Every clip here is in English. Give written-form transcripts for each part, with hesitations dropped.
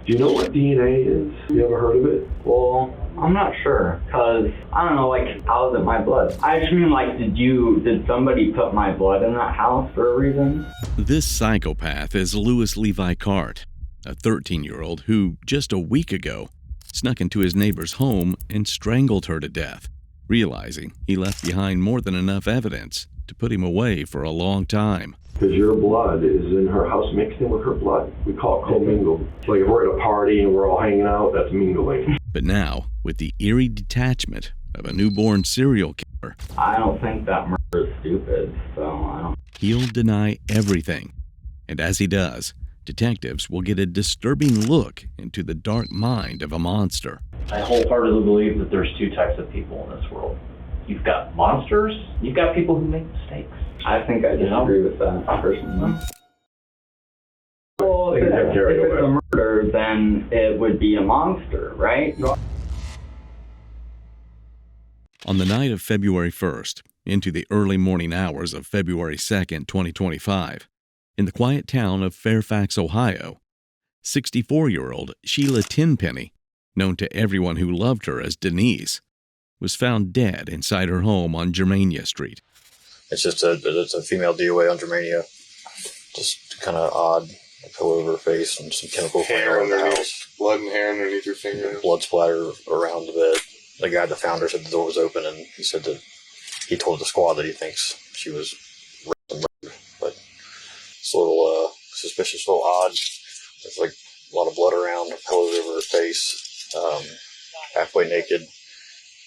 Do you know what DNA is? You ever heard of it? Well, I'm not sure, because, I don't know, like, how is it my blood? I just mean, like, did somebody put my blood in that house for a reason? This psychopath is Louis Levi Cart, a 13-year-old who, just a week ago, snuck into his neighbor's home and strangled her to death, realizing he left behind more than enough evidence to put him away for a long time. Because your blood is in her house mixed in with her blood. We call it commingled. Like if we're at a party and we're all hanging out, that's mingling. But now, with the eerie detachment of a newborn serial killer, I don't think that murder is stupid, so I don't... He'll deny everything. And as he does, detectives will get a disturbing look into the dark mind of a monster. I wholeheartedly believe that there's two types of people in this world. You've got monsters, you've got people who make mistakes. I think I disagree with that, personally. Well, if it's a murder, then it would be a monster, right? On the night of February 1st, into the early morning hours of February 2nd, 2025, in the quiet town of Fairfax, Ohio, 64-year-old Sheila Tenpenny, known to everyone who loved her as Denise, was found dead inside her home on Germania Street. It's a female DOA on Germania. Just kind of odd. A pillow over her face and some chemicals around the house. Blood and hair underneath her fingernails. Blood splatter around the bed. The guy that found her said the door was open, and he said that he told the squad that he thinks she was raped and murdered. But it's a little suspicious, a little odd. There's like a lot of blood around, pillows over her face, halfway naked.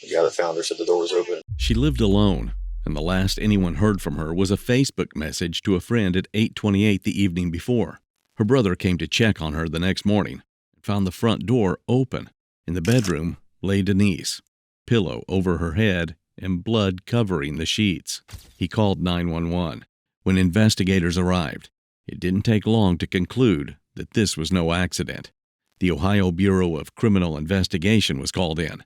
The guy that found her said the door was open. She lived alone, and the last anyone heard from her was a Facebook message to a friend at 8:28 the evening before. Her brother came to check on her the next morning and found the front door open. In the bedroom lay Denise, pillow over her head and blood covering the sheets. He called 911. When investigators arrived, it didn't take long to conclude that this was no accident. The Ohio Bureau of Criminal Investigation was called in.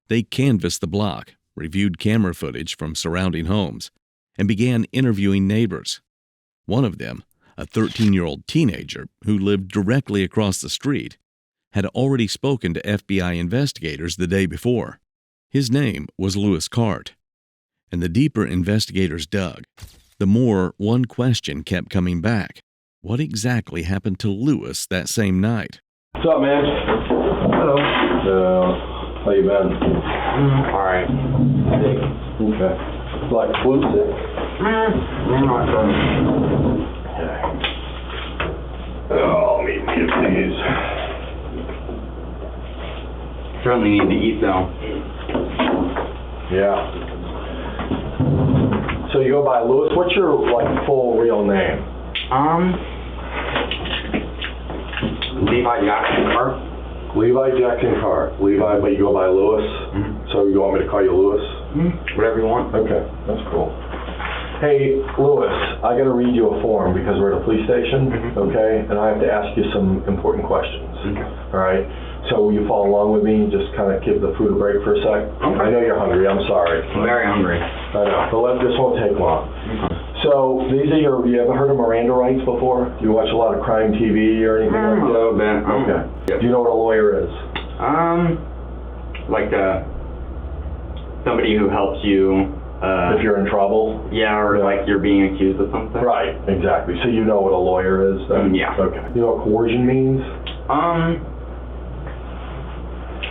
They canvassed the block, reviewed camera footage from surrounding homes, and began interviewing neighbors. One of them, a 13-year-old teenager who lived directly across the street, had already spoken to FBI investigators the day before. His name was Louis Cart. And the deeper investigators dug, the more one question kept coming back. What exactly happened to Louis that same night? What's up, man? Hello. How you been? All right. Okay. Like flu sick? I'm not sure. Oh, me these. Certainly need to eat, though. Yeah. So you go by Louis. What's your full real name? Levi Jackson Cart. Levi Jackson Cart. Levi, but you go by Louis. Mm-hmm. So you want me to call you Louis? Mm-hmm. Whatever you want. Okay, that's cool. Hey, Louis, I got to read you a form because we're at a police station, okay? And I have to ask you some important questions. Okay. All right? So will you follow along with me? Just kind of give the food a break for a sec. Okay. I know you're hungry. I'm sorry. I'm very hungry. I know. But this won't take long. Okay. So these are you ever heard of Miranda rights before? Do you watch a lot of crime TV or anything like that? A little bit. Okay. Yep. Do you know what a lawyer is? Like somebody who helps you. If you're in trouble? Yeah, or like you're being accused of something. Right, exactly. So you know what a lawyer is then? Yeah. Okay. You know what coercion means?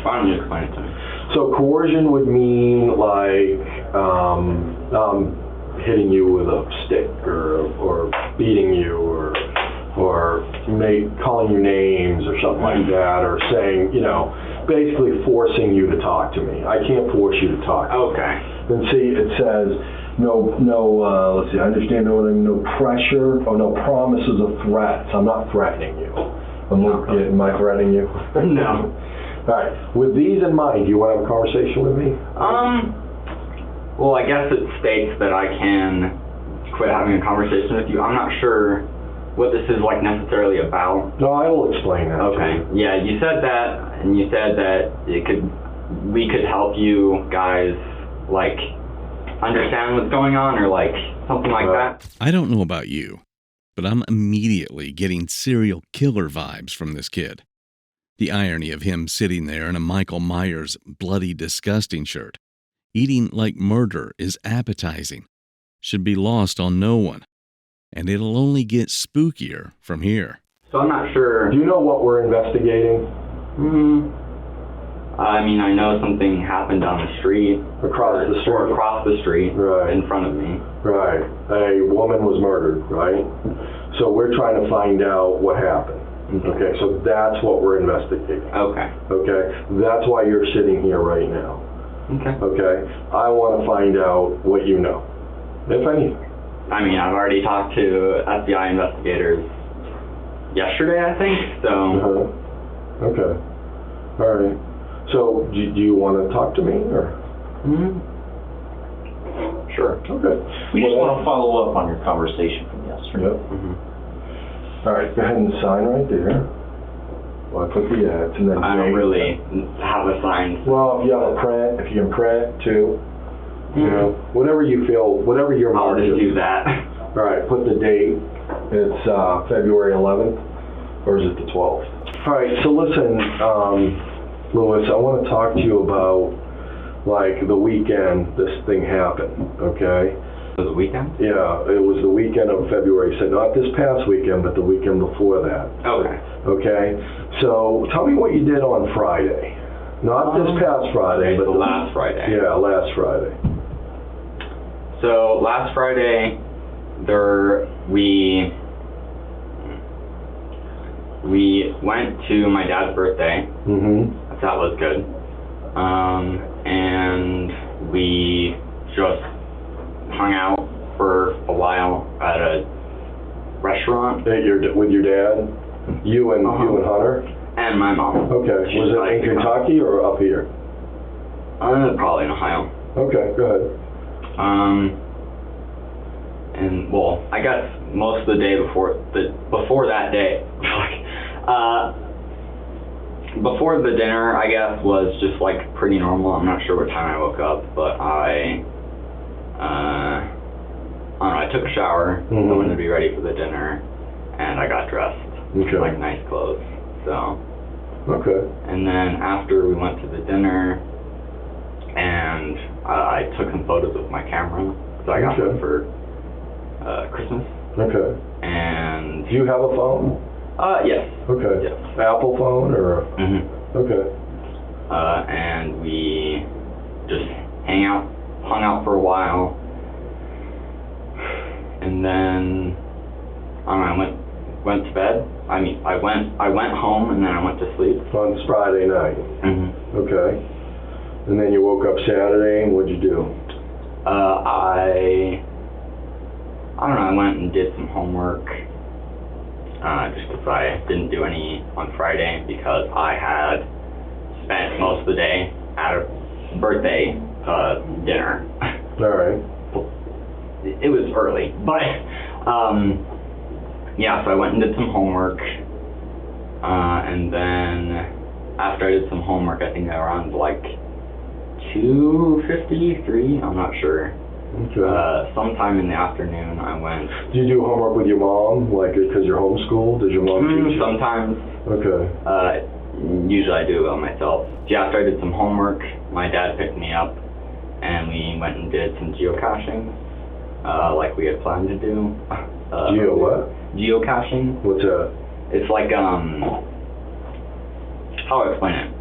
Why don't you explain it to me? So coercion would mean like hitting you with a stick or beating you or calling you names or something like that, or saying, basically forcing you to talk to me. I can't force you to talk. Okay. Then see, it says let's see, I understand no pressure or no promises of threats. I'm not threatening you. Am I threatening you? No. All right. With these in mind, do you want to have a conversation with me? Well, I guess it states that I can quit having a conversation with you. I'm not sure what this is necessarily about. No, I will explain that. Okay. Yeah, you said that, and you said that we could help you guys understand what's going on, or something like that. I don't know about you, but I'm immediately getting serial killer vibes from this kid. The irony of him sitting there in a Michael Myers bloody disgusting shirt, eating like murder, is appetizing, should be lost on no one. And it'll only get spookier from here. So I'm not sure. Do you know what we're investigating? I mean, I know something happened down the street. Across the street? Or across the street, Right. in front of me. Right. A woman was murdered, right? So we're trying to find out what happened. Okay, so that's what we're investigating. Okay. Okay? That's why you're sitting here right now. Okay. Okay? I want to find out what you know, if anything. I mean, I've already talked to FBI investigators yesterday, I think, so. Okay. All right. So, do you want to talk to me, or? Sure. Okay. We just want to follow up on your conversation from yesterday. Yep. All right, go ahead and sign right there. Well, I put the ads and then. I don't really have a sign. Well, if you have a print, if you can print too, you know, whatever you feel, whatever your I'll mark just is. do that. All right, put the date. It's February 11th, or is it the 12th? All right, so listen, Louis, I want to talk to you about, like, the weekend this thing happened, okay? Was it the weekend? Yeah, it was the weekend of February, so not this past weekend, but the weekend before that. Okay. Okay, so tell me what you did on Friday. Not this past Friday, but the last Friday. Yeah, last Friday. So last Friday, we went to my dad's birthday. That was good. And we just hung out for a while at a restaurant. With your dad? You and Hunter? And my mom. Okay. She's Was it like in Kentucky or up here? Probably in Ohio. Okay, go ahead. And well, I guess most of the day before that day, before the dinner, I guess, was just like pretty normal. I'm not sure what time I woke up, but I don't know, I took a shower, I wanted to be ready for the dinner, and I got dressed. Okay. Like nice clothes. So. Okay. And then after we went to the dinner, and I took some photos with my camera, so I got them for Christmas. Okay. And do you have a phone? Yes. Okay. Yes. Apple phone or? Okay. And we just hung out for a while, and then I went to bed. I mean, I went home and then I went to sleep. On Friday night. Okay. And then you woke up Saturday, and what'd you do? I don't know, I went and did some homework, just because I didn't do any on Friday because I had spent most of the day at a birthday dinner. All right. It was early, but yeah, so I went and did some homework, and then after I did some homework, I think around like 2:53, I'm not sure. Okay. Sometime in the afternoon, I went. Do you do homework with your mom, like, because you're homeschooled? Does your mom teach you? Sometimes. Okay. Usually I do it by myself. Yeah, after I did some homework, my dad picked me up, and we went and did some geocaching, like we had planned to do. What? Geocaching. What's that? It's like, how do I explain it?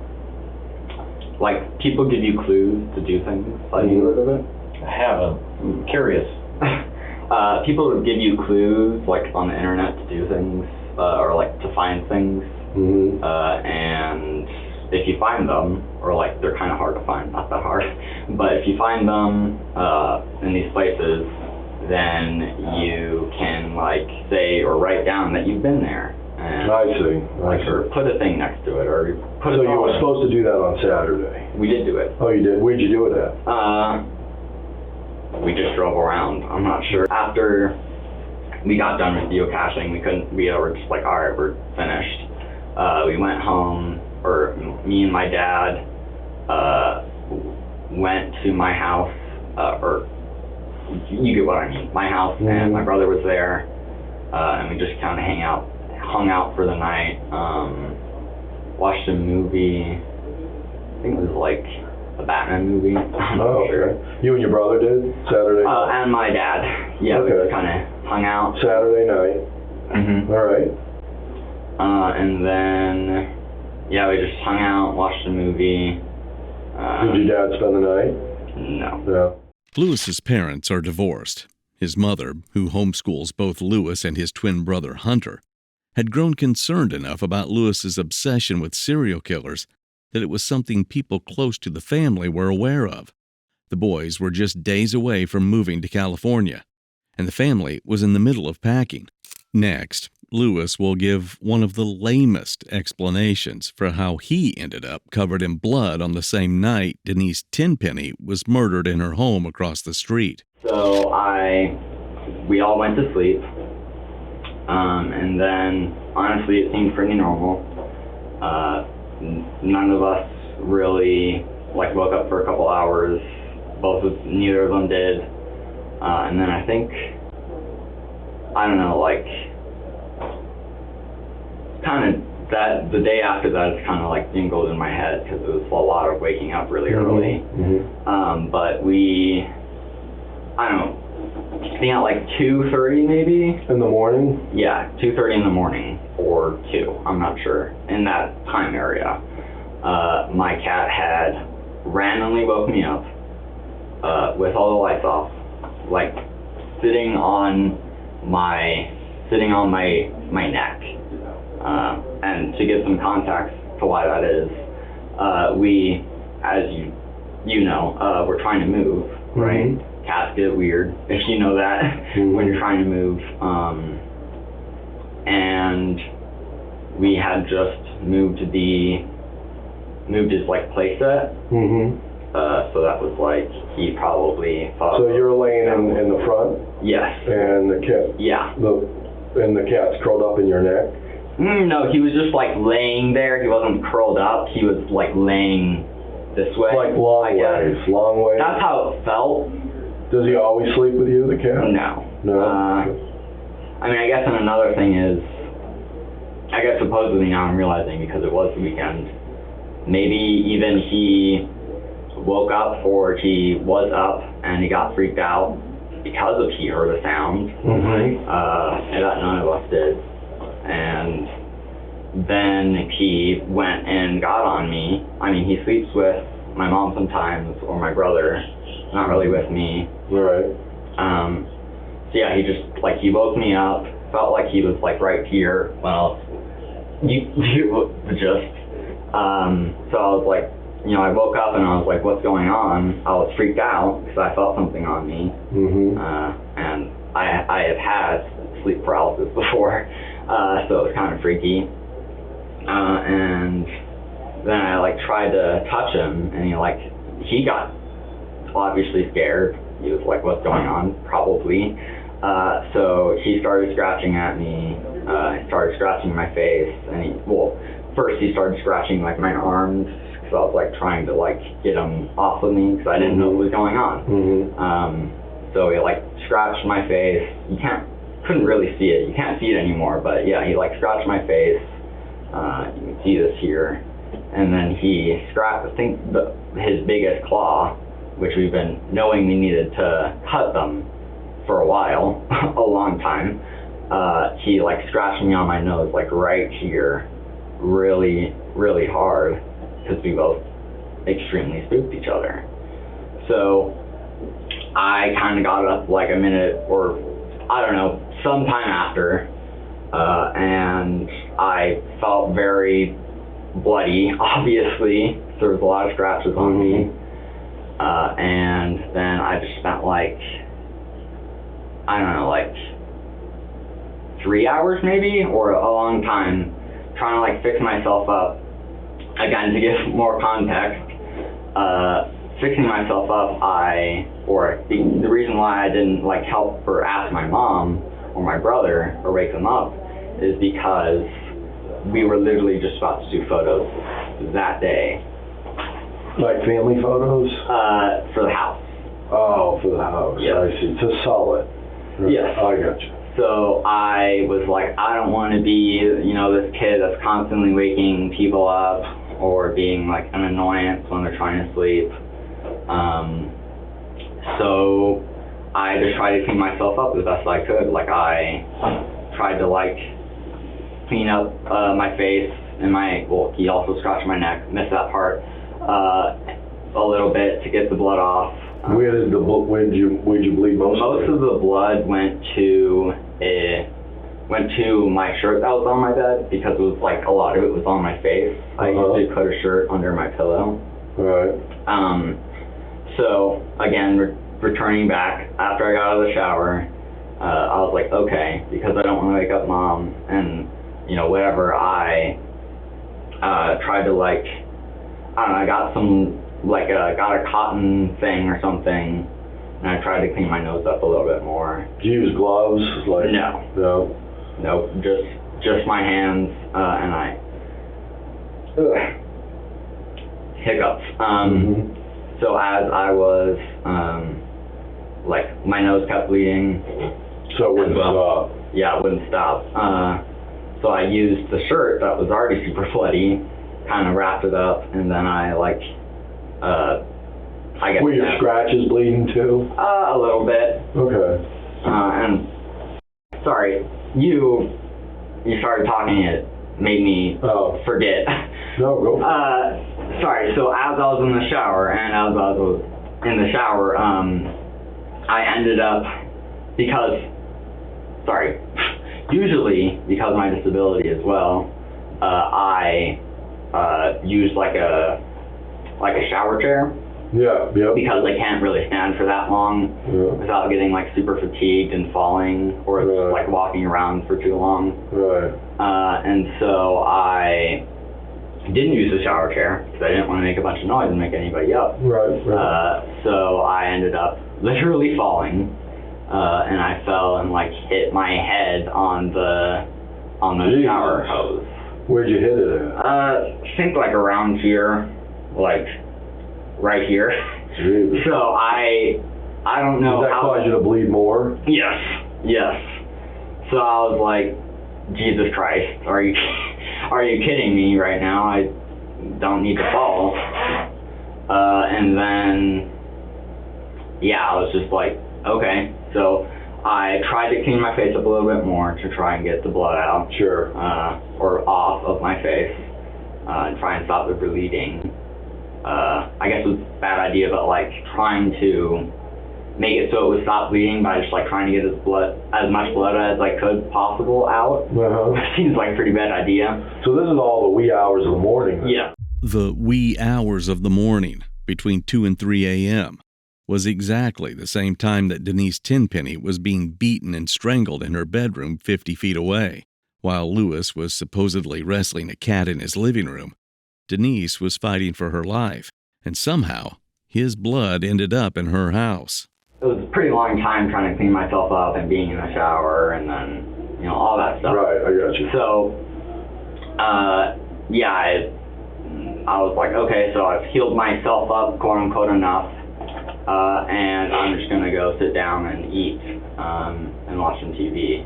Like, people give you clues to do things. Have you heard of it? I haven't. I'm curious. People give you clues, like, on the internet to do things, or, like, to find things. And if you find them, or, like, they're kind of hard to find, not that hard, but if you find them in these places, then you can, like, say or write down that you've been there. And I see. or put a thing next to it, or put a So you were song. supposed to do that on Saturday? We did do it. Oh, you did? Where'd you do it at? We just drove around. I'm not sure. After we got done with geocaching, we were just like, all right, we're finished. We went home, or me and my dad went to my house, or you get what I mean. My house, and my brother was there, and we just kind of hung out for the night. watched a movie. I think it was like a Batman movie. I'm not Oh, sure. okay. You and your brother did Saturday night? And my dad. Yeah, we Okay. just kind of hung out. Saturday night. Mm-hmm. All right. And then, yeah, we just hung out, watched a movie. Did your dad spend the night? No. No. Lewis's parents are divorced. His mother, who homeschools both Lewis and his twin brother Hunter, had grown concerned enough about Lewis's obsession with serial killers that it was something people close to the family were aware of. The boys were just days away from moving to California, and the family was in the middle of packing. Next, Lewis will give one of the lamest explanations for how he ended up covered in blood on the same night Denise Tenpenny was murdered in her home across the street. So we all went to sleep, and then honestly it seemed pretty normal. None of us really woke up for a couple hours. Neither of them did. And then I think, I don't know, kind of that the day after that, it's kind of jingled in my head because it was a lot of waking up really early. Mm-hmm. But I don't know, I think at 2:30 maybe. In the morning? Yeah, 2:30 in the morning or 2. I'm not sure. In that time area, my cat had randomly woke me up with all the lights off, sitting on my neck. And to give some context to why that is, we, as you know, we're trying to move, right? Mm-hmm. Cats get weird, if you know that, when you're trying to move. And we had just moved his play set. Mm-hmm. So that was he probably thought. So you're laying in the front? Yes. And the cat? Yeah. And the cat's curled up in your neck? No, he was just laying there. He wasn't curled up. He was laying this way. Long ways? That's how it felt. Does he always sleep with you, the cat? No. No? I guess another thing is, supposedly now I'm realizing, because it was the weekend, maybe even he woke up or he was up and he got freaked out because he heard a sound. Mm-hmm. And that none of us did. And then he went and got on me. He sleeps with my mom sometimes or my brother, not really with me. Right. So yeah, he just he woke me up, felt like he was right here. Well, you the gist. So I was I woke up and I was what's going on? I was freaked out because I felt something on me. Mm-hmm. And I have had sleep paralysis before, so it was kind of freaky. And then I tried to touch him, and he got obviously scared. He was what's going on? Probably. So he started scratching at me. He started scratching my face, and first he started scratching my arms, because I was trying to get him off of me because I didn't know what was going on. Mm-hmm. So he scratched my face. Couldn't really see it. You can't see it anymore, but yeah, he scratched my face. You can see this here. And then he scratched, I think, his biggest claw, which we've been knowing we needed to cut them for a while, a long time. He scratched me on my nose, right here, really, really hard, because we both extremely spooked each other. So I kind of got up a minute, or I don't know, sometime after, and I felt very bloody, obviously. There was a lot of scratches on me. And then I just spent I don't know, 3 hours maybe, or a long time, trying to fix myself up. Again, to give more context, fixing myself up, the reason why I didn't help or ask my mom or my brother or wake them up is because we were literally just about to do photos that day. Family photos? For the house. Oh, for the house. Yes. I see. To sell it. Yes. I got you. So I was like, I don't want to be, this kid that's constantly waking people up or being like an annoyance when they're trying to sleep. So I just tried to clean myself up the best I could. Like I tried to clean up my face and he also scratched my neck, missed that part a little bit to get the blood off. Where did you bleed most? Most of the blood went to my shirt that was on my bed because it was a lot of it was on my face. I usually put a shirt under my pillow. Right. So again, returning back after I got out of the shower, I was like, okay, because I don't want to wake up mom and whatever. I tried to I don't know. I got some got a cotton thing or something, and I tried to clean my nose up a little bit more. Did you use gloves? No, just my hands, and hiccups. So as I was, my nose kept bleeding. So it wouldn't stop. Yeah, it wouldn't stop. So I used the shirt that was already super bloody, kind of wrapped it up, and then I guess. Were your scratches bleeding too? A little bit. Okay. And sorry, you started talking. It made me forget. No, go. Sorry. So as I was in the shower, I ended up usually because of my disability as well, I used a shower chair. Yeah. Because I can't really stand for that long without getting super fatigued and falling or walking around for too long. Right. And so I didn't use the shower chair because I didn't want to make a bunch of noise and make anybody up. Right. So I ended up literally falling, and I fell and hit my head on the shower hose. Where'd you hit it at? I think around here, right here. Jesus. So I don't know. Did that cause you to bleed more? Yes. So I was like, Jesus Christ, are you kidding me right now? I don't need to fall. And then, I was just like, okay. So I tried to clean my face up a little bit more to try and get the blood out. Sure. Or off of my face, and try and stop the bleeding. I guess it was a bad idea, but trying to make it so it would stop bleeding by just trying to get as much blood as I could possible out. Seems like a pretty bad idea. So this is all the wee hours of the morning then? Yeah. The wee hours of the morning, between 2 and 3 a.m., was exactly the same time that Denise Tenpenny was being beaten and strangled in her bedroom 50 feet away. While Lewis was supposedly wrestling a cat in his living room, Denise was fighting for her life, and somehow his blood ended up in her house. It was a pretty long time trying to clean myself up and being in the shower and then, all that stuff. Right, I got you. So, I was like, okay, so I've healed myself up, quote unquote, enough, and I'm just gonna go sit down and eat, and watch some TV.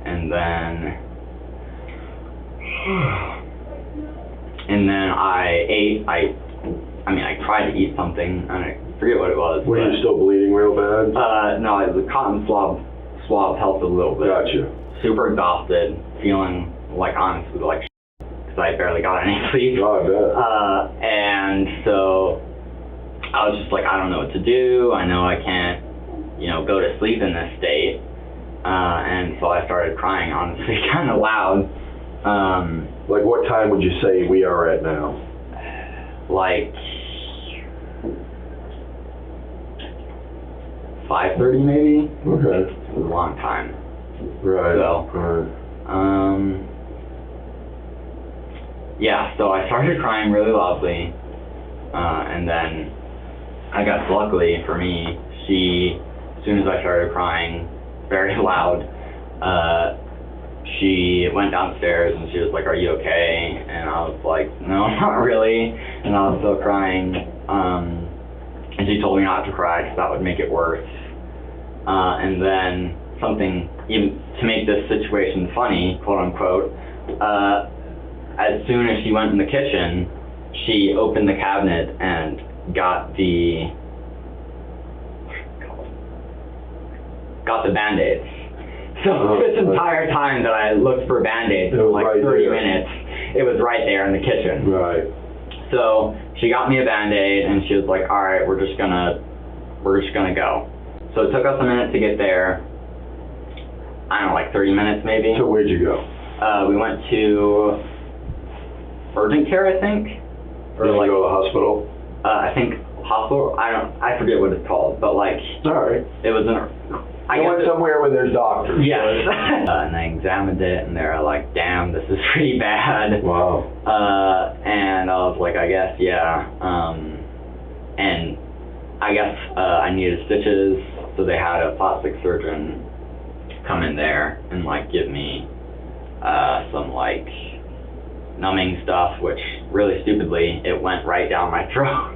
And then I ate. I tried to eat something, and I forget what it was. Were you still bleeding real bad? No, the cotton swab helped a little bit. Gotcha. Super exhausted, feeling honestly because I barely got any sleep. Oh, I bet. And so I was just I don't know what to do. I know I can't, go to sleep in this state. And so I started crying, honestly, kind of loud. What time would you say we are at now? 5:30 maybe. Okay. It was a long time. Right. So, right. So I started crying really loudly, and then I guess luckily for me, as soon as I started crying very loud, she went downstairs and she was like, "Are you okay?" And I was like, "No, not really." And I was still crying. And she told me not to cry because that would make it worse. And then something, even to make this situation funny, quote unquote, as soon as she went in the kitchen, she opened the cabinet and got the Band-Aids. So this entire time that I looked for Band-Aids, like right 30 there. minutes, it was right there in the kitchen. Right. So she got me a Band-Aid and she was like, all right, we're just gonna go. So it took us a minute to get there. I don't know, like 30 minutes maybe. So where'd you go? We went to urgent care, I think. Or did you go to the hospital? I think hospital. I forget what it's called, but like All right. it was I went somewhere where there's doctors. Yes. And I examined it, and they're like, "Damn, this is pretty bad." Wow. And I was like, "I guess, yeah." And I guess I needed stitches, so they had a plastic surgeon come in there and like give me some like numbing stuff, which really stupidly it went right down my throat.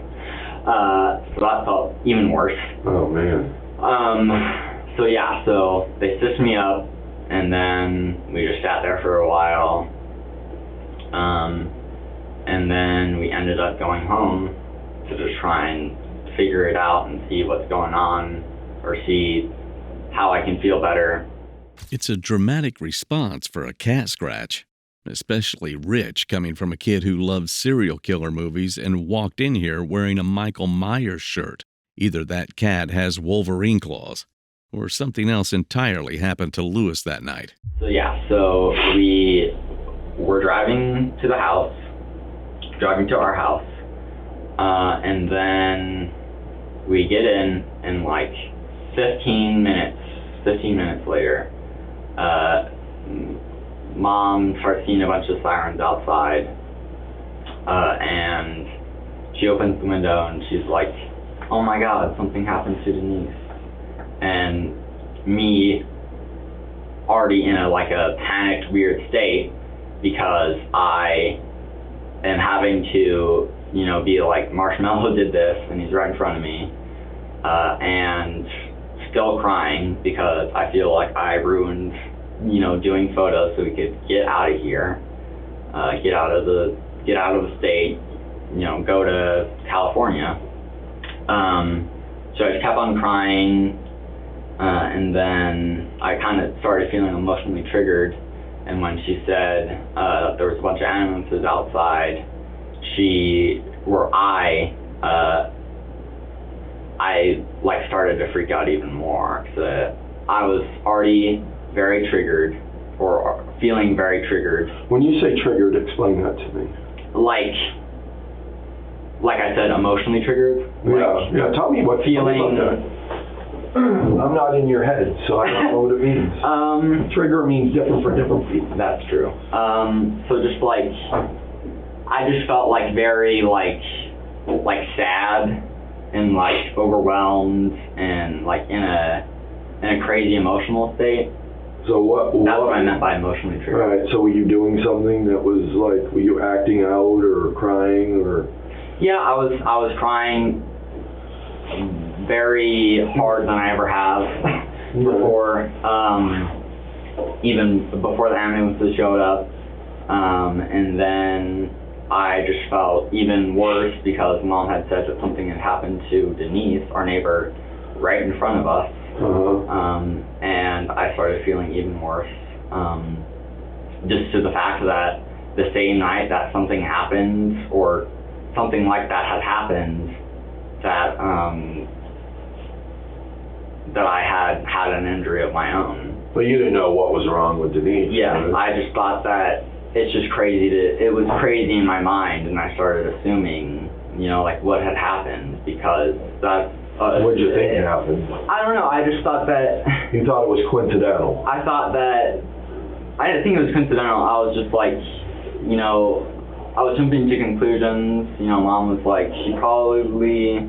So that felt even worse. Oh man. So yeah, so they stitched me up, and then we just sat there for a while. And then we ended up going home to just try and figure it out and see what's going on, or see how I can feel better. It's a dramatic response for a cat scratch, especially rich coming from a kid who loves serial killer movies and walked in here wearing a Michael Myers shirt. Either that cat has Wolverine claws, or something else entirely happened to Lewis that night. So yeah, so we were driving to our house, and then we get in, and like 15 minutes later, Mom starts seeing a bunch of sirens outside, and she opens the window and she's like, "Oh my God, something happened to Denise." And me, already in a panicked, weird state, because I am having to, be like, Marshmallow did this, and he's right in front of me, and still crying because I feel like I ruined, doing photos so we could get out of here, get out of the state, go to California. So I just kept on crying, and then I kind of started feeling emotionally triggered. And when she said that there was a bunch of ambulances outside, I started to freak out even more. So I was already very triggered, or feeling very triggered. When you say triggered, explain that to me. Like I said, emotionally triggered. Yeah. Tell me what feeling. About that. I'm not in your head, so I don't know what it means. Trigger means different for different people. That's true. So just I just felt very sad and overwhelmed and in a crazy emotional state. So what? That's what I meant by emotionally triggered. Right. So were you doing something that was were you acting out or crying or? Yeah, I was crying very hard than I ever have before, even before the ambulances showed up, and then I just felt even worse because Mom had said that something had happened to Denise, our neighbor, right in front of us. And I started feeling even worse, just to the fact that the same night that something happened, or something like that had happened, that that I had an injury of my own. But you didn't know what was wrong with Denise. Yeah, right? I just thought that it's just crazy it was crazy in my mind, and I started assuming, what had happened, because that's... what did you think happened? I don't know, I just thought that... You thought it was coincidental? I thought that... I didn't think it was coincidental, I was just I was jumping to conclusions. Mom was like, she probably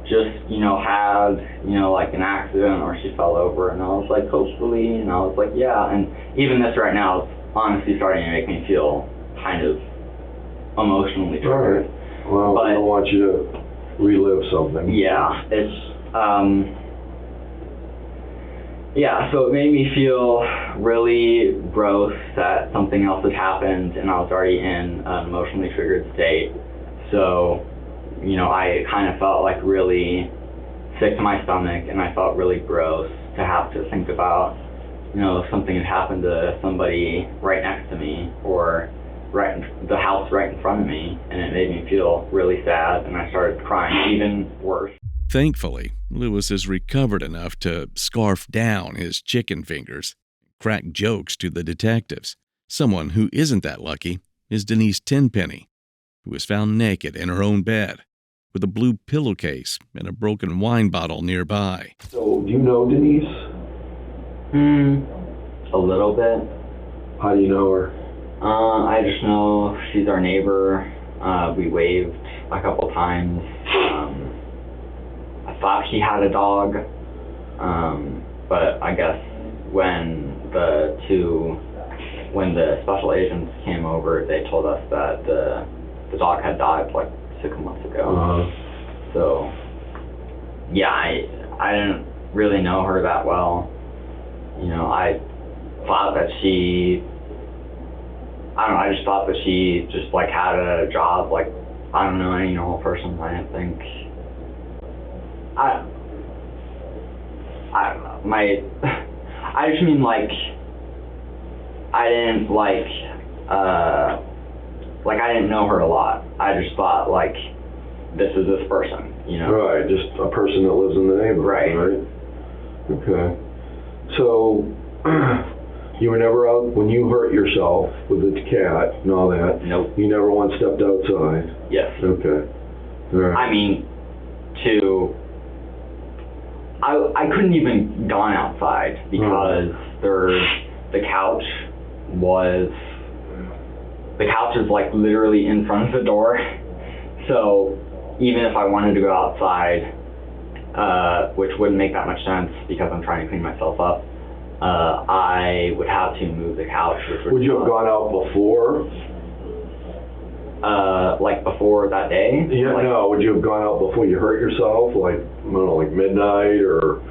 just, had, an accident, or she fell over, and I was like, hopefully, and I was like, yeah, and even this right now is honestly starting to make me feel kind of emotionally triggered. Right. Well, I don't want you to relive something. Yeah, it's, yeah, so it made me feel really gross that something else had happened and I was already in an emotionally triggered state. So, you know, I kind of felt like really sick to my stomach, and I felt really gross to have to think about, you know, if something had happened to somebody right next to me or the house right in front of me, and it made me feel really sad, and I started crying even worse. Thankfully, Lewis has recovered enough to scarf down his chicken fingers, crack jokes to the detectives. Someone who isn't that lucky is Denise Tenpenny, who was found naked in her own bed with a blue pillowcase and a broken wine bottle nearby. So, do you know Denise? A little bit. How do you know her? I just know she's our neighbor. We waved a couple times. I thought she had a dog, but I guess when the special agents came over, they told us that the dog had died like 6 months ago. So, yeah, I didn't really know her that well. You know, I thought that I just thought that she just like had a job, like, I don't know, any normal person. I didn't think, I don't know, I just mean like, I didn't I didn't know her a lot. I just thought like, this is this person, you know? Right, just a person that lives in the neighborhood, right? Okay. So, you were never out, when you hurt yourself with the cat and all that? Nope. You never once stepped outside? Yes. Okay. All right. I mean, I couldn't even gone outside because the couch is like literally in front of the door. So even if I wanted to go outside, which wouldn't make that much sense because I'm trying to clean myself up, I would have to move the couch. Would you have gone out before? Like before that day? Yeah, like, no. Would you have gone out before you hurt yourself, like, I don't know, like midnight or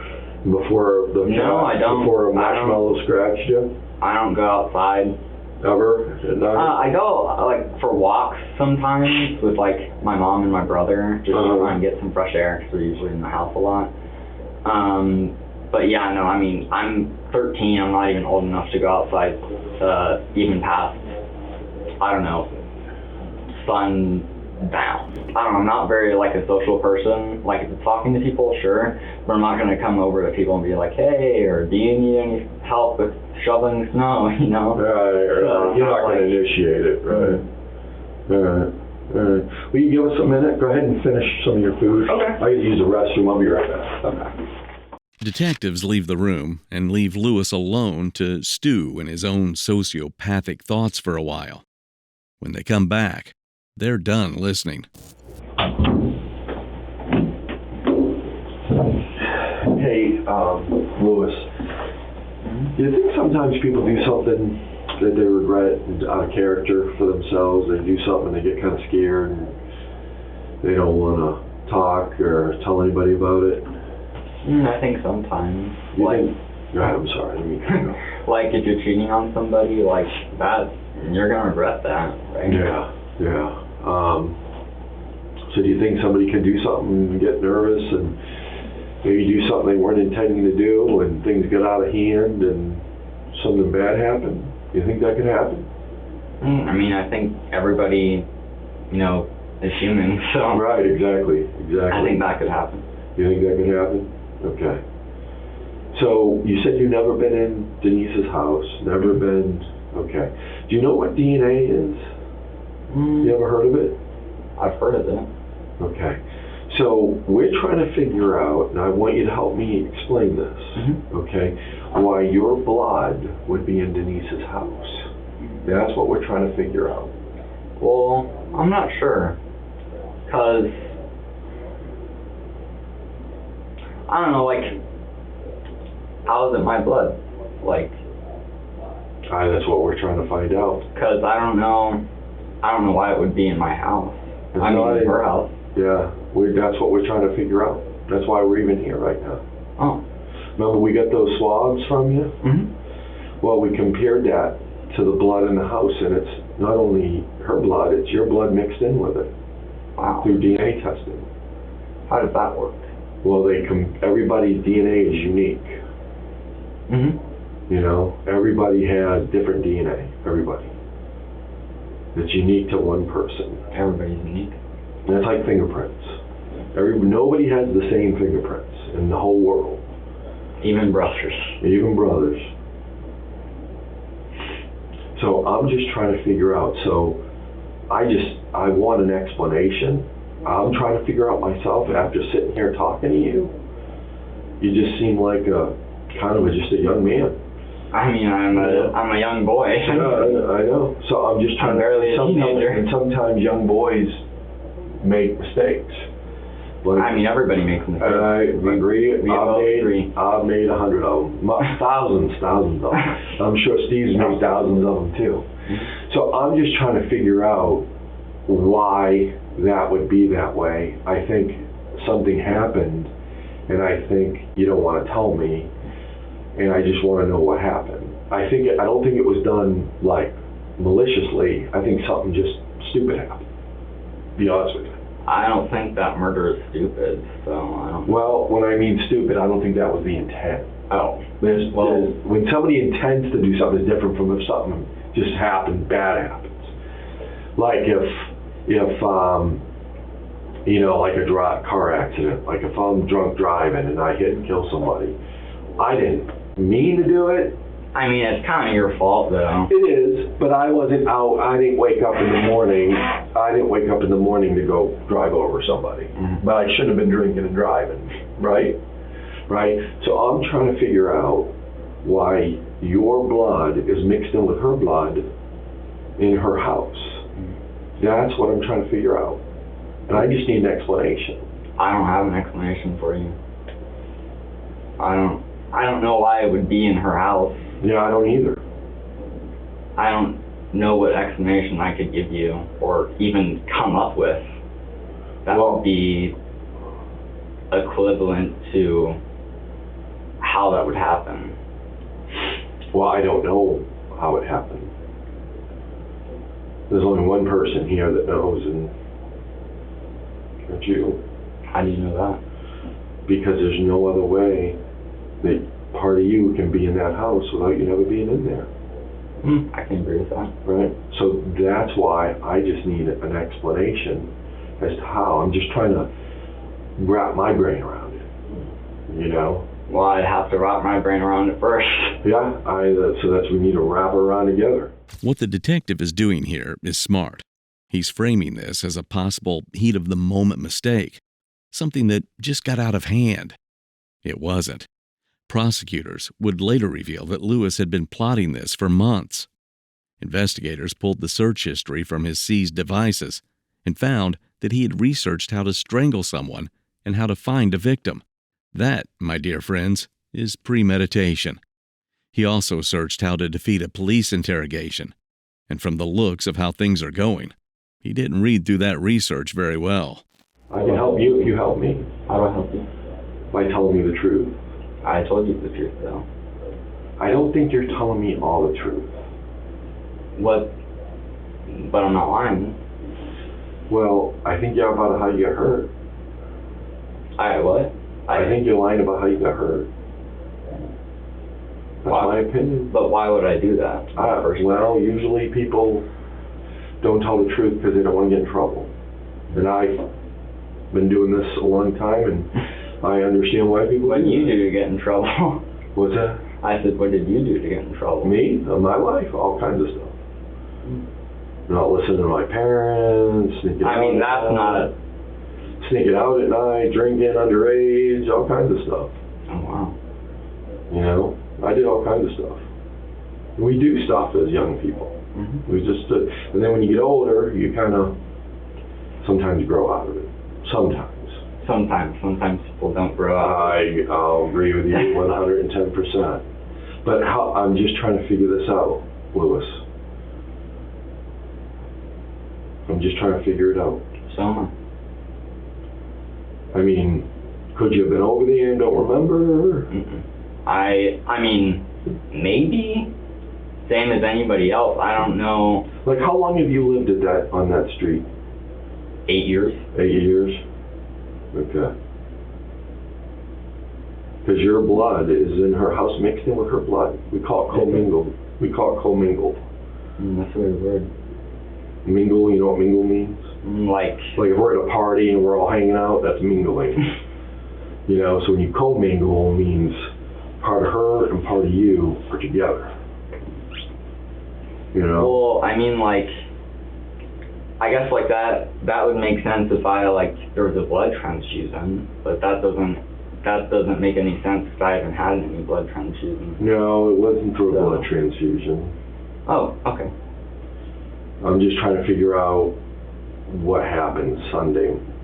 before the No, I don't. Before a marshmallow scratched you? I don't go outside. Ever at night? I go like for walks sometimes with like my mom and my brother, just to try and get some fresh air because we're usually in the house a lot. But yeah, no, I mean, I'm 13. I'm not even old enough to go outside, even past, I don't know, sundown. I don't know, I'm not very like a social person. Like if it's talking to people, sure, but I'm not gonna come over to people and be like, hey, or do you need any help with shoveling snow, you know? Right. So, you're not going to initiate it, right? All right. Will you give us a minute? Go ahead and finish some of your food. Okay. I gotta use the restroom. I'll be right back. Okay. Detectives leave the room and leave Lewis alone to stew in his own sociopathic thoughts for a while. When they come back, they're done listening. Hey, Lewis, do you think sometimes people do something that they regret out of character for themselves? They do something, they get kind of scared, and they don't want to talk or tell anybody about it? I think sometimes. Go Like, ahead, I'm sorry. I didn't mean to go. like if you're cheating on somebody, like that, you're gonna regret that, right? Yeah. So do you think somebody can do something and get nervous and maybe do something they weren't intending to do and things get out of hand and something bad happen? Do you think that could happen? I mean, I think everybody, you know, is human, so Right, exactly. I think that could happen. You think that could happen? Okay. So you said you've never been in Denise's house, never been, okay. Do you know what DNA is? You ever heard of it? I've heard of it. Okay. So we're trying to figure out, and I want you to help me explain this, okay, why your blood would be in Denise's house. That's what we're trying to figure out. Well, I'm not sure, because, I don't know, like, how is it my blood? Like, That's what we're trying to find out. because I don't know why it would be in my house. It's I not mean, in- her house. Yeah, that's what we're trying to figure out. That's why we're even here right now. Oh, Remember we got those swabs from you? Mm-hmm. Well, we compared that to the blood in the house, and it's not only her blood, it's your blood mixed in with it Wow. through DNA testing. How does that work? Well, everybody's DNA is unique. Mm-hmm. You know, everybody has different DNA. Everybody. It's unique to one person. Everybody's unique. And it's like fingerprints. Nobody has the same fingerprints in the whole world. Even brothers. Even brothers. So I'm just trying to figure out. So I want an explanation. I'm trying to figure out myself after sitting here talking to you. You just seem like just a young man. I mean, I'm a young boy. I know. So I'm just trying I'm barely a teenager. And sometimes young boys make mistakes. Like, I mean, everybody makes mistakes. I agree. We both agree. I've made 100 of them. Thousands of them. I'm sure Steve's made thousands of them too. So I'm just trying to figure out why that would be that way. I think something happened, and I think you don't want to tell me, and I just want to know what happened. I don't think it was done like maliciously. I think something just stupid happened. To be honest with you. I don't think that murder is stupid, so I don't. Well, when I mean stupid, I don't think that was the intent. Oh. When somebody intends to do something, it's different from if something just happened, bad happens. Like if like a car accident, like if I'm drunk driving and I hit and kill somebody, I didn't mean to do it. I mean, it's kind of your fault, though. It is, but I wasn't out. I didn't wake up in the morning. To go drive over somebody. Mm-hmm. But I shouldn't have been drinking and driving, right? Right? So I'm trying to figure out why your blood is mixed in with her blood in her house. Mm-hmm. That's what I'm trying to figure out. And I just need an explanation. I don't have an explanation for you. I don't know why it would be in her house. Yeah, I don't either. I don't know what explanation I could give you or even come up with that would be equivalent to how that would happen. Well, I don't know how it happened. There's only one person here that knows, and it's you. How do you know that? Because there's no other way that part of you can be in that house without you never being in there. I can agree with that. Right? So that's why I just need an explanation as to how. I'm just trying to wrap my brain around it. You know? Well, I'd have to wrap my brain around it first. Yeah, we need to wrap it around together. What the detective is doing here is smart. He's framing this as a possible heat-of-the-moment mistake, something that just got out of hand. It wasn't. Prosecutors would later reveal that Lewis had been plotting this for months. Investigators pulled the search history from his seized devices and found that he had researched how to strangle someone and how to find a victim. That, my dear friends, is premeditation. He also searched how to defeat a police interrogation. And from the looks of how things are going, he didn't read through that research very well. I can help you if you help me. How do I help you? By telling me the truth. I told you the truth, though. I don't think you're telling me all the truth. What? But I'm not lying. Well, I think you're about how you got hurt. What? I think you're lying about how you got hurt. That's my opinion. But why would I do that? Well, usually people don't tell the truth because they don't want to get in trouble. And I've been doing this a long time, and I understand why people What do did you that. do to get in trouble? What's that? I said, what did you do to get in trouble? Me? My life? All kinds of stuff. Not listening to my parents, sneaking out at night, drinking underage, all kinds of stuff. Oh, wow. You know, I did all kinds of stuff. We do stuff as young people. Mm-hmm. And then when you get older, you kind of sometimes grow out of it. Sometimes people don't grow up. I'll agree with you 110%. But I'm just trying to figure this out, Lewis. I'm just trying to figure it out. So am I. I mean, could you have been over there and don't remember? Mm-mm. I mean, maybe. Same as anybody else. I don't know. Like, how long have you lived on that street? 8 years. 8 years? Okay. Because your blood is in her house mixed in with her blood. We call it commingled. That's a weird word. Mingle, you know what mingle means? Like if we're at a party and we're all hanging out, that's mingling. You know, so when you commingle, it means part of her and part of you are together. You know? Well, I mean, like, I guess like that would make sense if there was a blood transfusion, but that doesn't make any sense because I haven't had any blood transfusion. No, it wasn't for a blood transfusion. Oh, okay. I'm just trying to figure out what happened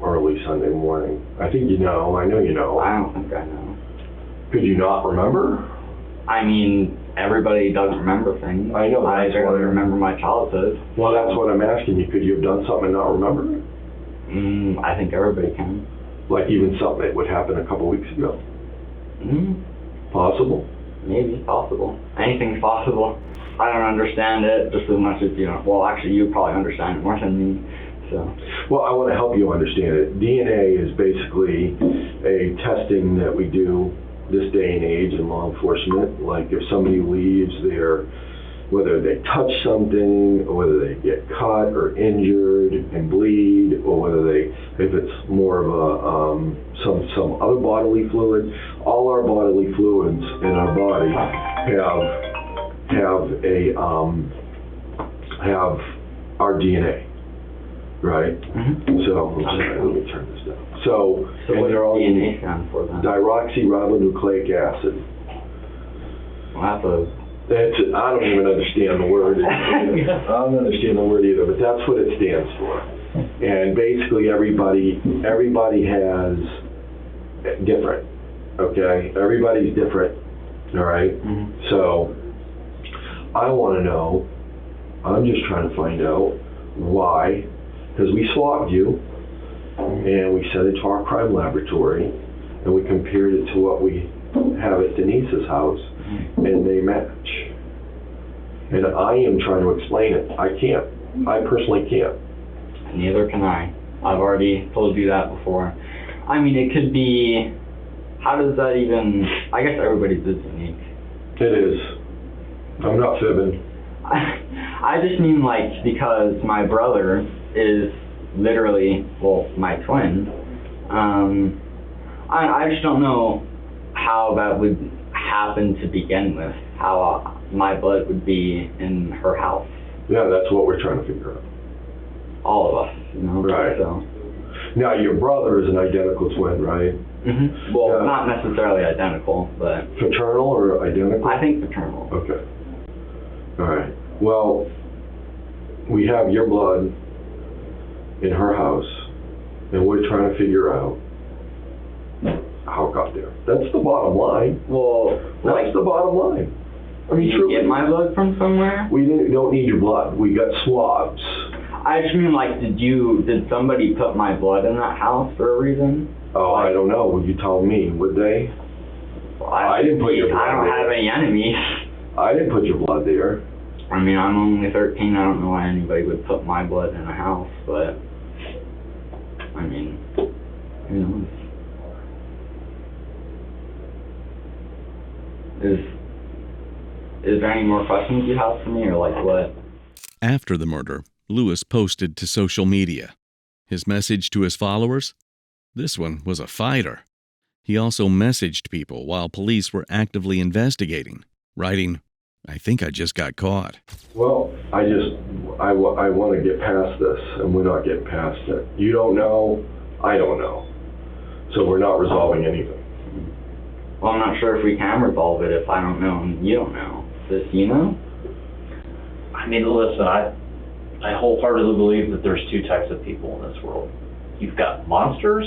early Sunday morning. I think you know. I know you know. I don't think I know. Could you not remember? I mean, everybody does remember things. I know. I barely remember my childhood. Well, that's what I'm asking you. Could you have done something and not remember it? I think everybody can. Like even something that would happen a couple weeks ago? Possible? Maybe. Possible. Anything's possible. I don't understand it just as much as you know. Well, actually, you probably understand it more than me. So. Well, I want to help you understand it. DNA is basically a testing that we do this day and age in law enforcement. Like if somebody leaves whether they touch something, or whether they get cut or injured and bleed, or if it's more of some other bodily fluid, all our bodily fluids in our body have our DNA, right? Mm-hmm. So let me turn this down. So what they're all DNA stand for then? Deoxyribonucleic acid. Well, I don't even understand the word. I don't understand the word either, but that's what it stands for. And basically everybody has different, okay? Everybody's different, all right? Mm-hmm. So I want to know, I'm just trying to find out why, because we swabbed you and we sent it to our crime laboratory and we compared it to what we have at Denise's house, and they match. And I am trying to explain it. I can't. I personally can't. Neither can I. I've already told you that before. I mean, it could be, how does that even, I guess everybody's is unique. It is. I'm not fibbing. I just mean because my brother is literally, my twin. I just don't know how that would happen to begin with, how my blood would be in her house. Yeah, that's what we're trying to figure out. All of us, you know? Right. So. Now, your brother is an identical twin, right? Mm-hmm. Well, not necessarily identical, but... Fraternal or identical? I think fraternal. Okay. All right. Well, we have your blood in her house, and we're trying to figure out how it got there. That's the bottom line. Well, that's the bottom line. I mean, did you get my blood from somewhere? We don't need your blood. We got swabs. I just mean, did somebody put my blood in that house for a reason? Oh, I don't know. Would you tell me? Would they? Well, I didn't put your blood there. I don't have any enemies. I didn't put your blood there. I mean, I'm only 13. I don't know why anybody would put my blood in a house, but I mean, who knows? Is there any more questions you have for me, or what? After the murder, Lewis posted to social media. His message to his followers? This one was a fighter. He also messaged people while police were actively investigating, writing, "I think I just got caught." Well, I want to get past this, and we're not getting past it. You don't know, I don't know. So we're not resolving anything. Well, I'm not sure if we can resolve it if I don't know and you don't know. Does you know? I mean, listen, I wholeheartedly believe that there's two types of people in this world. You've got monsters,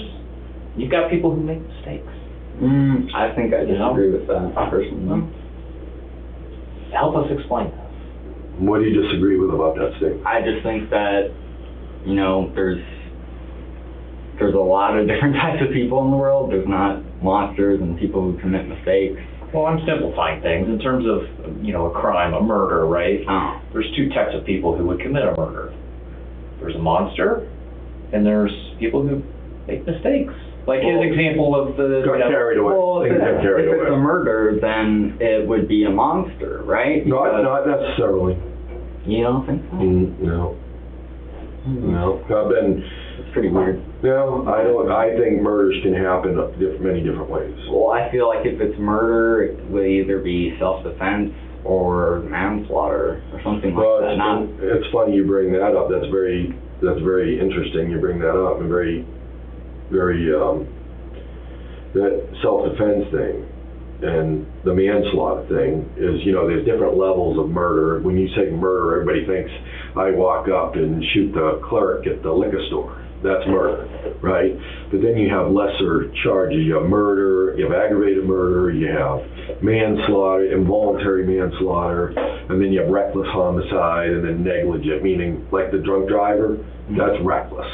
you've got people who make mistakes. I think I disagree with that personally. Help us explain that. What do you disagree with about that statement? I just think that, there's a lot of different types of people in the world. There's not monsters and people who commit mistakes. Well, I'm simplifying things in terms of, a crime, a murder, right? Oh. There's two types of people who would commit a murder. There's a monster, and there's people who make mistakes. Like his example of the... Got carried away. Well, if Things got carried it's a away. murder, then it would be a monster, right? Not necessarily. You don't think so? No. No. I've been... It's pretty weird. No, I don't. I think murders can happen many different ways. Well, I feel like if it's murder, it would either be self-defense or manslaughter or something like Well, that. it's funny you bring that up. That's very interesting. You bring that up, and very that self-defense thing and the manslaughter thing is, there's different levels of murder. When you say murder, everybody thinks I walk up and shoot the clerk at the liquor store. That's murder, right? But then you have lesser charges. You have murder, you have aggravated murder, you have manslaughter, involuntary manslaughter, and then you have reckless homicide, and then negligent, meaning like the drunk driver, that's reckless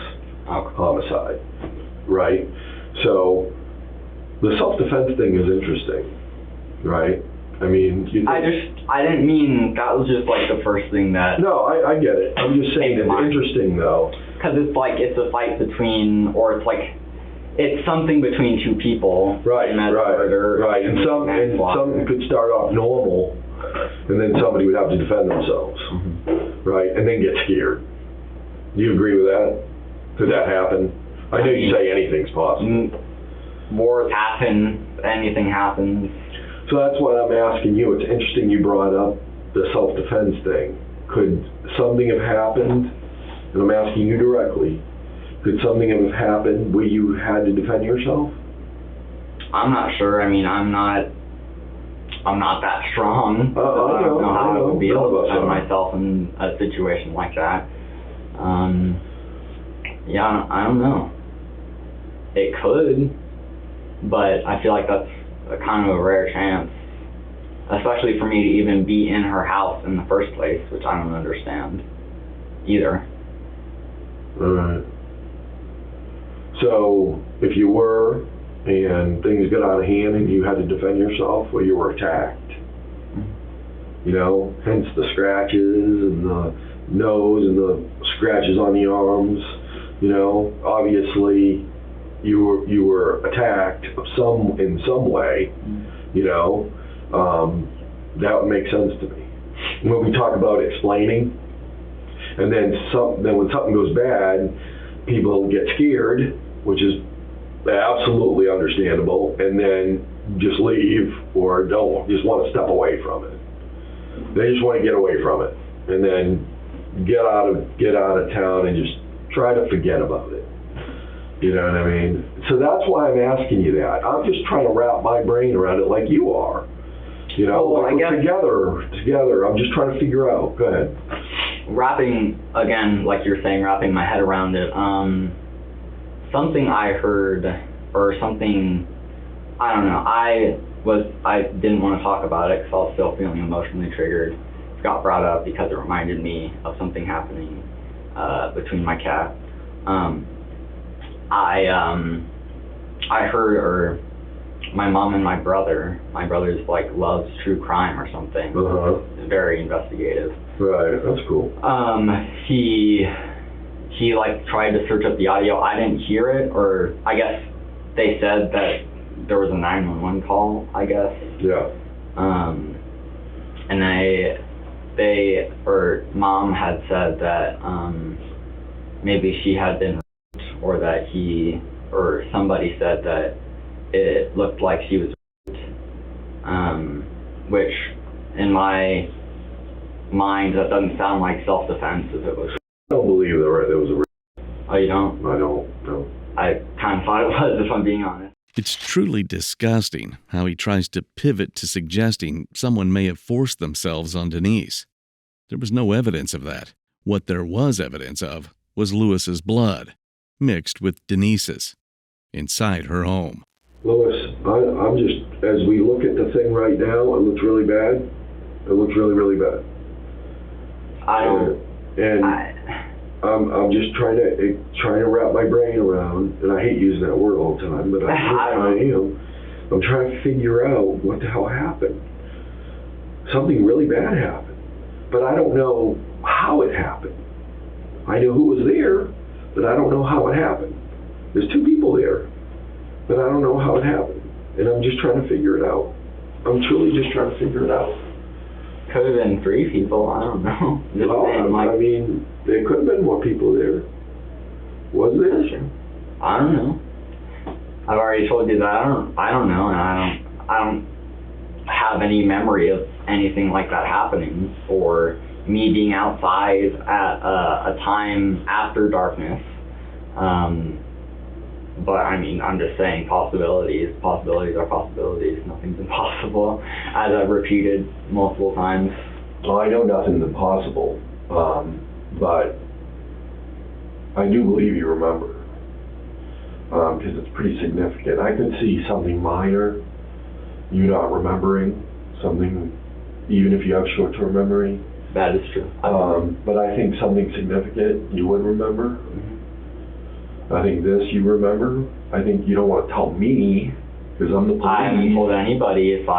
homicide, right? So the self-defense thing is interesting, right? I mean, I didn't mean, that was just like the first thing that... No, I get it. I'm just saying it's interesting though. Because it's like, it's a fight between, or it's like, it's something between two people. Right. And some could start off normal, and then somebody would have to defend themselves, right? And then get scared. Do you agree with that? Could that happen? I know you say anything's possible. Wars happen, anything happens. So that's what I'm asking you. It's interesting you brought up the self-defense thing. Could something have happened, and I'm asking you directly, could something have happened where you had to defend yourself? I'm not sure. I mean, I'm not that strong. I don't know how I would be able to defend myself in a situation like that. Yeah, I don't know. It could, but I feel like that's a kind of a rare chance, especially for me to even be in her house in the first place, which I don't understand either. All right. So if you were, and things got out of hand and you had to defend yourself, well, you were attacked. Hence the scratches and the nose and the scratches on the arms. Obviously you were attacked in some way. That would make sense to me. When we talk about explaining, and then when something goes bad, people get scared, which is absolutely understandable, and then just leave or don't, just want to step away from it. They just want to get away from it, and then get out of town and just try to forget about it. You know what I mean? So that's why I'm asking you that. I'm just trying to wrap my brain around it like you are. Well, I guess together. I'm just trying to figure out. Go ahead. Wrapping, again, like you're saying, wrapping my head around it. Something I heard, or something, I don't know. I didn't want to talk about it because I was still feeling emotionally triggered. It got brought up because it reminded me of something happening between my cat. I heard, or my mom and my brother's like loves true crime or something. It's very investigative. Right, that's cool. He like tried to search up the audio. I didn't hear it, or I guess they said that there was a 911 call, I guess. Yeah. And mom had said that maybe she had been raped, or that or somebody said that it looked like she was raped, which in my mind, that doesn't sound like self-defense if it was. I don't believe there was a rape. Oh, you don't? I don't, no. I kind of thought it was, if I'm being honest. It's truly disgusting how he tries to pivot to suggesting someone may have forced themselves on Denise. There was no evidence of that. What there was evidence of was Lewis's blood, mixed with Denise's, inside her home. Lewis, I'm just, as we look at the thing right now, it looks really bad. It looks really, really bad. I'm just trying to wrap my brain around, and I hate using that word all the time, but I am. I'm trying to figure out what the hell happened. Something really bad happened, but I don't know how it happened. I know who was there, but I don't know how it happened. There's 2 people there, but I don't know how it happened, and I'm just trying to figure it out. I'm truly just trying to figure it out. Could have been 3 people. I don't know. Well, I mean, there could have been more people there. Was there? I don't know. I've already told you that I don't know, and I don't have any memory of anything like that happening, or me being outside at a time after darkness. But I mean, I'm just saying possibilities. Possibilities are possibilities. Nothing's impossible, as I've repeated multiple times. Well, I know nothing's impossible, but I do believe you remember, because it's pretty significant. I could see something minor, you not remembering something, even if you have short-term memory. That is true. But I think something significant you would remember. Mm-hmm. I think this you remember. I think you don't want to tell me, because I'm the police. I haven't told anybody. If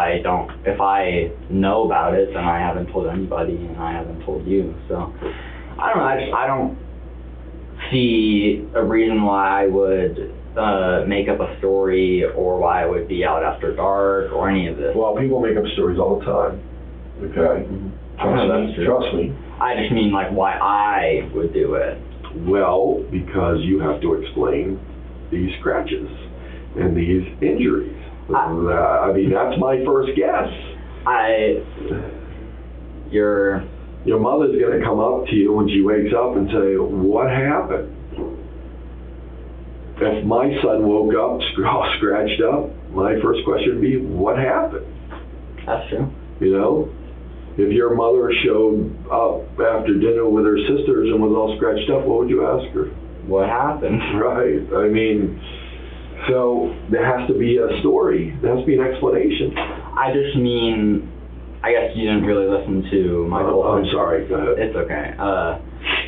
I know about it, then I haven't told anybody, and I haven't told you. So I don't know. I don't see a reason why I would make up a story, or why I would be out after dark, or any of this. Well, people make up stories all the time. Okay. Mm-hmm. Trust me. I just mean like why I would do it. Well, because you have to explain these scratches and these injuries. I mean, that's my first guess. Your mother's going to come up to you when she wakes up and say, what happened? If my son woke up all scratched up, my first question would be, what happened? That's true. You know? If your mother showed up after dinner with her sisters and was all scratched up, what would you ask her? What happened? Right. I mean, so there has to be a story. There has to be an explanation. I just mean, I guess you didn't really listen to my whole I'm sorry. Go ahead. It's okay.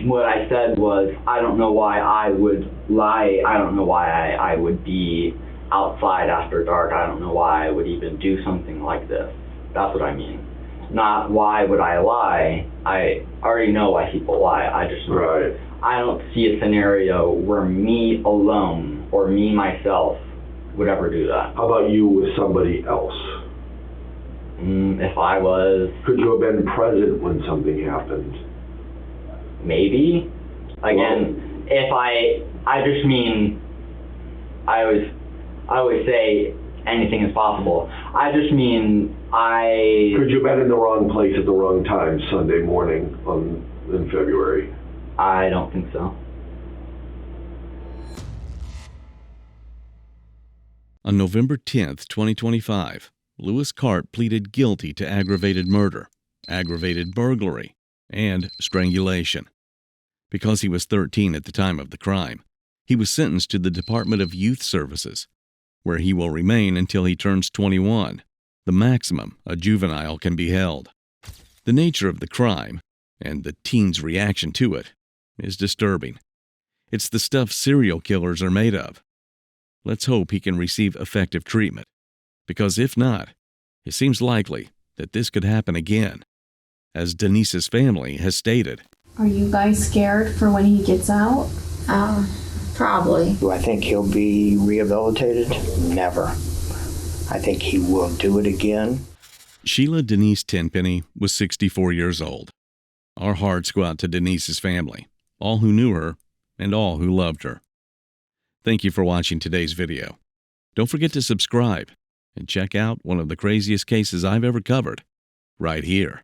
What I said was, I don't know why I would lie. I don't know why I would be outside after dark. I don't know why I would even do something like this. That's what I mean. Not why would I lie. I already know why people lie. Right. I don't see a scenario where me alone or me myself would ever do that. How about you with somebody else? If I was... Could you have been present when something happened? Maybe. Again, if I just mean, I always say anything is possible. I just mean Could you have been in the wrong place at the wrong time Sunday morning in February? I don't think so. On November 10th, 2025, Lewis Cart pleaded guilty to aggravated murder, aggravated burglary, and strangulation. Because he was 13 at the time of the crime, he was sentenced to the Department of Youth Services, where he will remain until he turns 21, the maximum a juvenile can be held. The nature of the crime, and the teen's reaction to it, is disturbing. It's the stuff serial killers are made of. Let's hope he can receive effective treatment, because if not, it seems likely that this could happen again, as Denise's family has stated. Are you guys scared for when he gets out? Probably. Do I think he'll be rehabilitated? Never. I think he will do it again. Sheila Denise Tenpenny was 64 years old. Our hearts go out to Denise's family, all who knew her and all who loved her. Thank you for watching today's video. Don't forget to subscribe and check out one of the craziest cases I've ever covered right here.